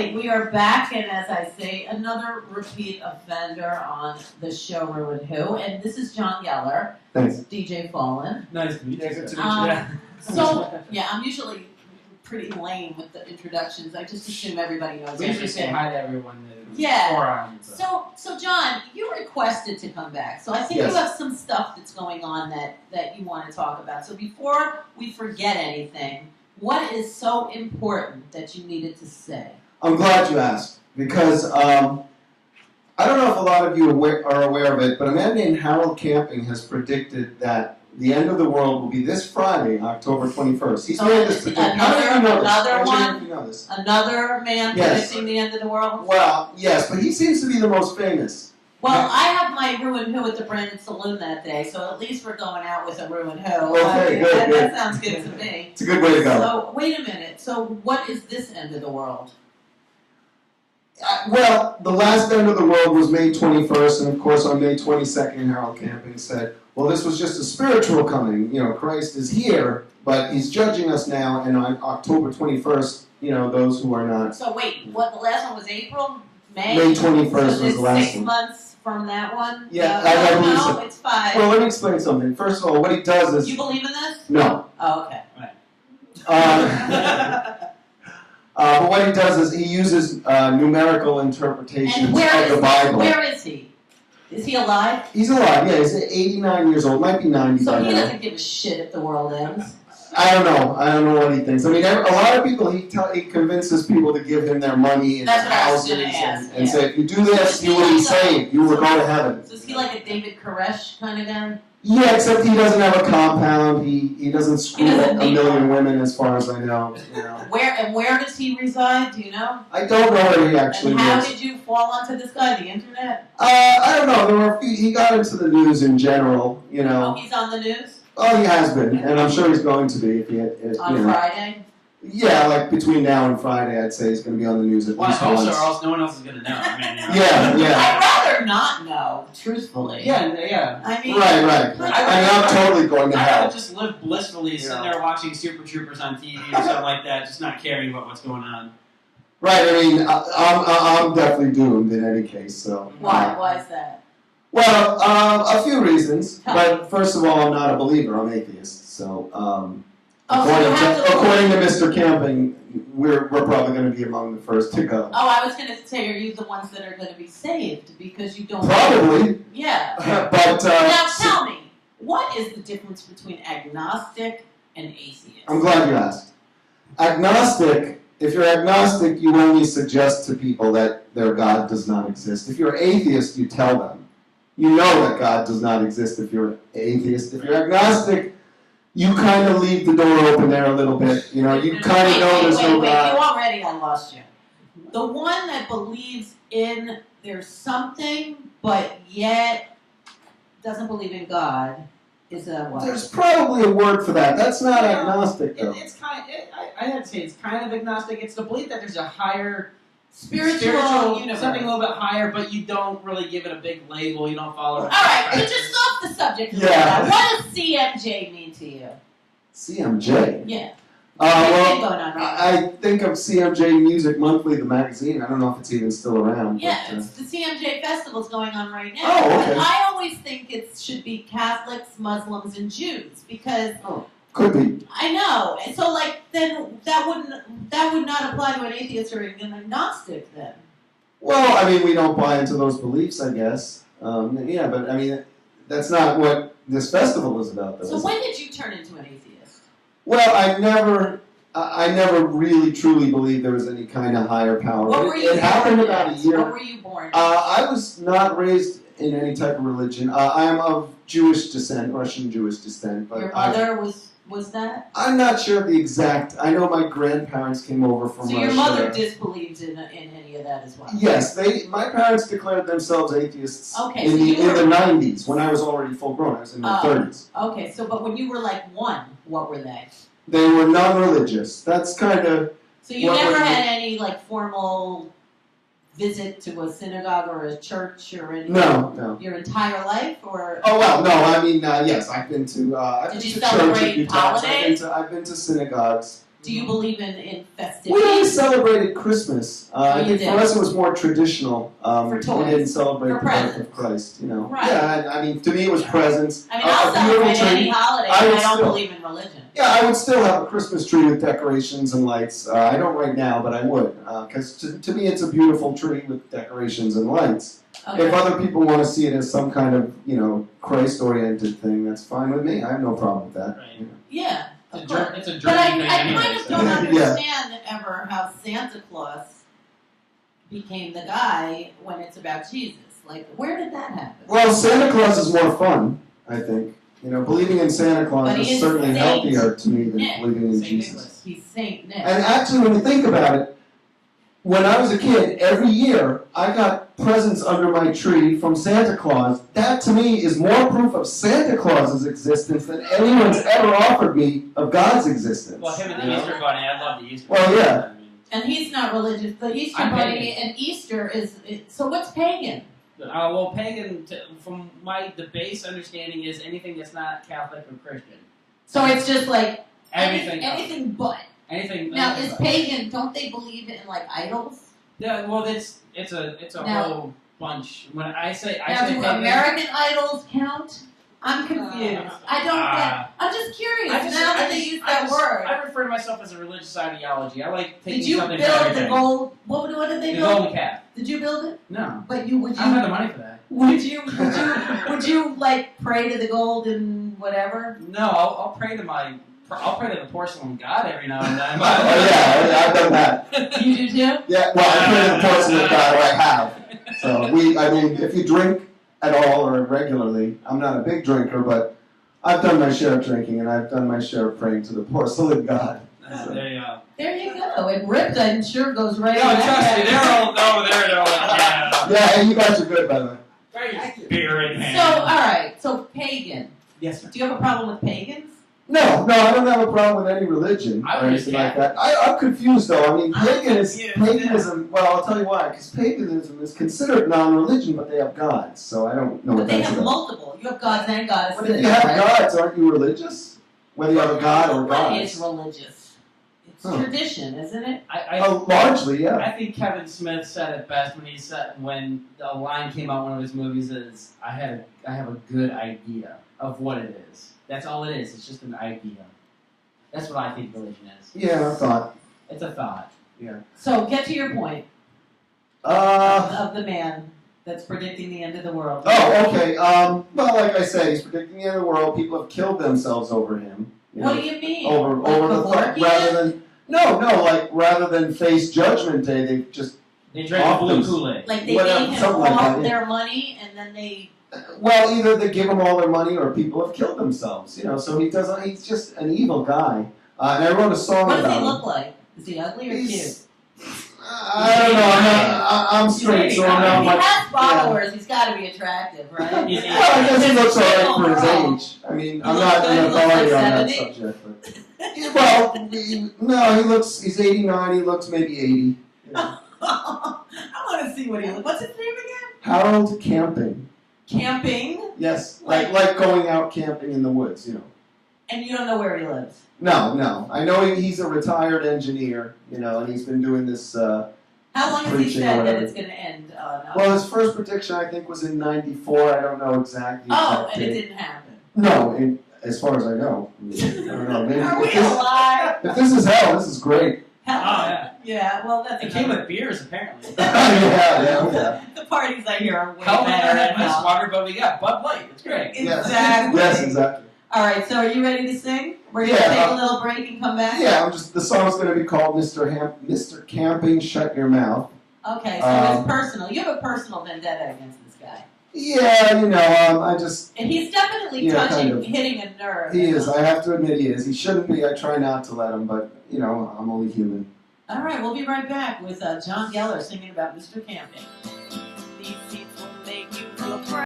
right, we are back, and as I say, another repeat offender on the show ReW WhO, and this is John Geller. Thanks. DJ Fallen. Nice to meet you. Good to meet you. So, yeah, I'm usually pretty lame with the introductions. I just assume everybody knows We usually say everything. hi to everyone. Yeah. So John, you requested to come back. So I think Yes. you have some stuff that's going on that you want to talk about. So before we forget anything, what is so important that you needed to say? I'm glad you asked, because I don't know if a lot of you are aware of it, but a man named Harold Camping has predicted that the end of the world will be this Friday, October 21st. He's made this prediction. Another man predicting the end of the world? Well, yes, but he seems to be the most famous. Well, I have my ReW WhO at the Brandon Saloon that day, so at least we're going out with a ReW WhO. Okay, good. That sounds good to me. It's a good way to go. So, wait a minute. So, what is this end of the world? Well, the last end of the world was May 21st, and of course on May 22nd, Harold Camping said, well, this was just a spiritual coming. You know, Christ is here, but he's judging us now, and on October 21st, you know, those who are not. So wait, what, the last one was April? May? May 21st so was the last 6 one. months from that one? Yeah, I believe so. No, it's 5. Well, let me explain something. First of all, what he does is... You believe in this? No. Oh, okay. But what he does is he uses numerical interpretations of the Bible. Where is he? Is he alive? He's alive, yeah. He's 89 years old. Might be 90 by now. So he doesn't give a shit if the world ends? I don't know. I don't know what he thinks. I mean, a lot of people, he convinces people to give him their money and their houses and say, if you do this, you will be saved. You will go to heaven. So is he like a David Koresh kind of guy? Yeah, except he doesn't have a compound. He doesn't screw a million women, as far as I know. You know. Where does he reside? Do you know? I don't know where he actually and how is. did you fall onto this guy? The internet? I don't know. There were a few, he got into the news in general. You know. Oh, he's on the news? Oh, he has been, and I'm sure he's going to be if he. On Friday. Yeah, like between now and Friday, I'd say he's going to be on the news at least once. Or else no one else is going to know. I mean, Yeah. I'd rather not know, truthfully. Yeah. I mean, right. I'm totally going to hell. I would just live blissfully, sitting there watching Super Troopers on TV and stuff like that, just not caring about what's going on. Right. I mean, I'm definitely doomed in any case. So. Why? Why is that? Well, a few reasons. But first of all, I'm not a believer. I'm atheist. So. According to Mr. Camping, we're probably going to be among the first to go. Oh, I was going to say, are you the ones that are going to be saved because you don't? Probably. Yeah. But now tell me, what is the difference between agnostic and atheist? I'm glad you asked. Agnostic. If you're agnostic, you only suggest to people that their God does not exist. If you're atheist, you tell them. You know that God does not exist if you're atheist. If you're agnostic, you kind of leave the door open there a little bit. You know, you kind of know there's no God. I lost you. The one that believes in there's something, but yet doesn't believe in God is a what? There's probably a word for that. That's not agnostic, though. It's kind. I had to say it's kind of agnostic. It's the belief that there's a higher spiritual universe, something a little bit higher, but you don't really give it a big label. You don't follow it. All right, but just off the subject. Yeah. What does CMJ mean to you? CMJ? Yeah. Well, I think of CMJ Music Monthly, the magazine. I don't know if it's even still around. Yeah, but, the CMJ Festival's going on right now. Oh, okay. But I always think it should be Catholics, Muslims, and Jews because. Oh, could be. I know. So, then that would not apply to an atheist or an agnostic, then. Well, I mean, we don't buy into those beliefs, I guess. Yeah, but I mean, that's not what this festival is about, though. So when did you turn into an atheist? Well, I never really truly believed there was any kind of higher power. What were you it happened about a year. What were you born? I was not raised in any type of religion. I am of Jewish descent, Russian Jewish descent. But your mother was that? I'm not sure of the exact. I know my grandparents came over from Russia. So your mother disbelieved in any of that as well? Yes, my parents declared themselves atheists in the 90s when I was already full grown. I was in my 30s. Okay, but when you were like 1, what were they? They were non-religious. That's kind of. So you never had any formal visit to a synagogue or a church or anything? No. Your entire life, or? Oh well, no. I mean, yes, I've been to. I've Did been you to celebrate church a few times. holidays? I've been to synagogues. Do you believe in We festivities? always celebrated Christmas. I you think did. for us it was more traditional. For We toys. didn't celebrate For the birth presents. of Christ, you know. Right. Yeah, I mean, to me it was presents. I mean, I'll A beautiful celebrate any tree. holiday, I but would I don't still- believe in religion. Yeah, I would still have a Christmas tree with decorations and lights. I don't right now, but I would. Because to me it's a beautiful tree with decorations and lights. Okay. If other people want to see it as some kind of, Christ-oriented thing, that's fine with me. I have no problem with that. Right. you know. Yeah, of It's course. a But German I thing kind anyway, of so. don't Yeah. understand ever how Santa Claus became the guy when it's about Jesus. Like, where did that happen? Well, Santa Claus is more fun, I think. Believing in Santa Claus But he is is certainly Saint healthier to me than Nick. believing in Saint Jesus. Nicholas. He's Saint Nick. And actually, when you think about it, when I was a kid, every year I got presents under my tree from Santa Claus. That to me is more proof of Santa Claus's existence than anyone's ever offered me of God's existence. Well, him and you the know? Easter Bunny, I love the Easter Well, Bunny. yeah. I mean, And he's not religious. The Easter I'm Bunny pagan. and Easter is so. What's pagan? well, pagan, from the base understanding is anything that's not Catholic or Christian. So it's just like Everything else. anything but. Anything. Now anything is else. pagan? Don't they believe in like idols? Yeah, well, it's a Now- whole bunch. When I say Now do pagan, American idols count? I'm confused. I don't get. I'm just curious. I just- now that I they just- use I that just- word. I refer to myself as a religious ideology. I like taking Did you something build from the everything. gold? What did they The build? golden calf. Did you build it? No, But would I don't have you the money for that. would you like pray to the golden whatever? No, I'll pray to the porcelain god every now and then. Oh yeah, I've done that. You do too? Yeah, well, I pray to the porcelain god, or I have. So if you drink at all or regularly, I'm not a big drinker, but I've done my share of drinking and I've done my share of praying to the porcelain god. There you go. There you go. And Ripped, I'm sure, goes right No, in trust that me, they're all over there. They're all yeah. Yeah, and you guys are good, by the way. Very beer in hand. So, alright, so pagan. Yes, sir. Do you have a problem with pagans? No, I don't have a problem with any religion I or would anything just- like that. I'm confused though. I mean, I'm confused, paganism. Well, I'll tell you why. Because paganism is considered non-religion, but they have gods. So I don't know But what they that's have about. multiple. You have gods and goddesses. But if you have right? gods, aren't you religious? Whether you have a god or What is gods. religious? It's Huh. tradition, isn't it? Largely, yeah. I think Kevin Smith said it best when the line came out in one of his movies is I have a good idea of what it is. That's all it is. It's just an idea. That's what I think religion is. Yeah, I thought. It's a thought. So get to your point of the man that's predicting the end of the world. Oh, okay. Well, like I said, he's predicting the end of the world. People have killed themselves over him. What do you mean? Over the thought, rather than face Judgment Day, they just They drank blue Often. Kool-Aid. Like they Whatever, gave him something all like that, yeah. their money and then they. either they give him all their money or people have killed themselves. So he doesn't. He's just an evil guy. And I wrote a song What does about he him. look like? Is he ugly or cute? He's- I don't know. I'm straight, so I'm If not he much. has followers, he's got to be attractive, right? He's- Well, I guess he looks alright for his Overall. age. I mean, He I'm looks not good, an he looks authority like on that 70. subject. No, he's 89, he looks maybe 80. I want to see what he looks. What's his name again? Harold Camping. Camping, Yes, like going out camping in the woods, and you don't know where he lives. No. I know he's a retired engineer, and he's been doing this. How long has he Preaching or said that whatever. it's going to end? Well, his first prediction I think was in '94. I don't know exactly. Oh, and it didn't happen. No, as far as I know. I don't know. Maybe Are we if, this, alive? if this is hell, this is great. Hell, Oh, yeah. yeah. Well, that's It came another- with beers, apparently. yeah. The parties I hear are way Hell, we don't better. have than ice hell. water, but we got Bud Light. It's great. Exactly. Yes, exactly. All right. So, are you ready to sing? We're going to Yeah, take a little break and come back. Yeah, the song's going to be called Mr. Camping, Shut Your Mouth. Okay. So it's personal. You have a personal vendetta against this guy, Yeah, I just, and he's definitely Yeah, touching, kind of. hitting a nerve. he is. I have to admit he is. He shouldn't be. I try not to let him, but, I'm only human. All right. We'll be right back with John Geller singing about Mr. Camping.